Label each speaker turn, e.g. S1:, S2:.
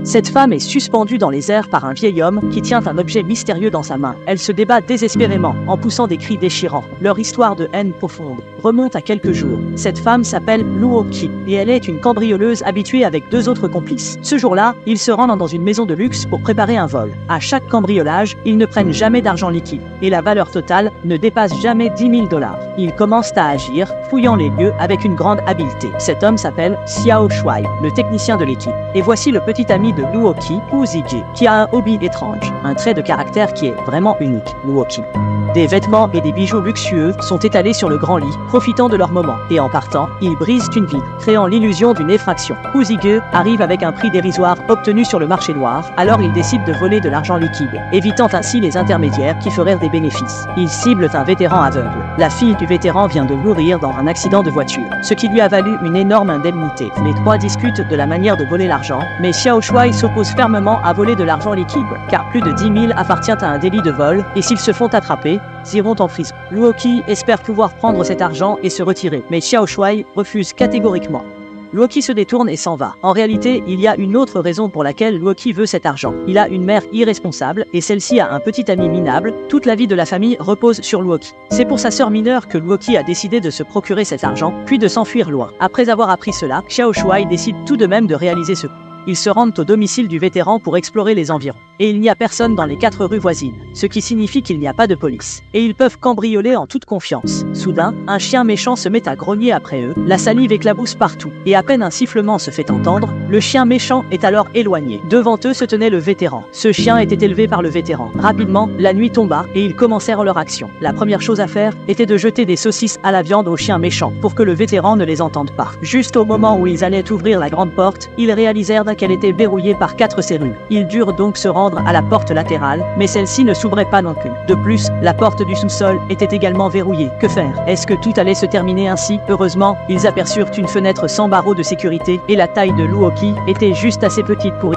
S1: Cette femme est suspendue dans les airs par un vieil homme qui tient un objet mystérieux dans sa main. Elle se débat désespérément en poussant des cris déchirants. Leur histoire de haine profonde remonte à quelques jours. Cette femme s'appelle Luoki et elle est une cambrioleuse habituée avec deux autres complices. Ce jour-là, ils se rendent dans une maison de luxe pour préparer un vol. À chaque cambriolage, ils ne prennent jamais d'argent liquide et la valeur totale ne dépasse jamais 10 000 $. Ils commencent à agir, fouillant les lieux avec une grande habileté. Cet homme s'appelle Xiao Shuai, le technicien de l'équipe. Et voici le petit ami de Luoki, Uzige, qui a un hobby étrange, un trait de caractère qui est vraiment unique, Luoki. Des vêtements et des bijoux luxueux sont étalés sur le grand lit, profitant de leur moment. Et en partant, ils brisent une vitre, créant l'illusion d'une effraction. Uzige arrive avec un prix dérisoire obtenu sur le marché noir, alors il décide de voler de l'argent liquide, évitant ainsi les intermédiaires qui feraient des bénéfices. Ils ciblent un vétéran aveugle. La fille du vétéran vient de mourir dans un accident de voiture, ce qui lui a valu une énorme indemnité. Les trois discutent de la manière de voler l'argent, mais Xiao Shuai s'oppose fermement à voler de l'argent liquide, car plus de 10 000 appartient à un délit de vol, et s'ils se font attraper, ils iront en prison. Luoki espère pouvoir prendre cet argent et se retirer, mais Xiao Shuai refuse catégoriquement. Luoki se détourne et s'en va. En réalité, il y a une autre raison pour laquelle Luoki veut cet argent. Il a une mère irresponsable et celle-ci a un petit ami minable. Toute la vie de la famille repose sur Luoki. C'est pour sa sœur mineure que Luoki a décidé de se procurer cet argent, puis de s'enfuir loin. Après avoir appris cela, Xiao Shuai décide tout de même de réaliser ce coup. Ils se rendent au domicile du vétéran pour explorer les environs. Et il n'y a personne dans les 4 rues voisines, ce qui signifie qu'il n'y a pas de police. Et ils peuvent cambrioler en toute confiance. Soudain, un chien méchant se met à grogner après eux, la salive éclabousse partout. Et à peine un sifflement se fait entendre, le chien méchant est alors éloigné. Devant eux se tenait le vétéran. Ce chien était élevé par le vétéran. Rapidement, la nuit tomba et ils commencèrent leur action. La première chose à faire était de jeter des saucisses à la viande au chien méchant pour que le vétéran ne les entende pas. Juste au moment où ils allaient ouvrir la grande porte, ils réalisèrent qu'elle était verrouillée par 4 serrures. Ils durent donc se rendre à la porte latérale, mais celle-ci ne s'ouvrait pas non plus. De plus, la porte du sous-sol était également verrouillée. Que faire? Est-ce que tout allait se terminer ainsi? Heureusement, ils aperçurent une fenêtre sans barreaux de sécurité et la taille de Luoki était juste assez petite pour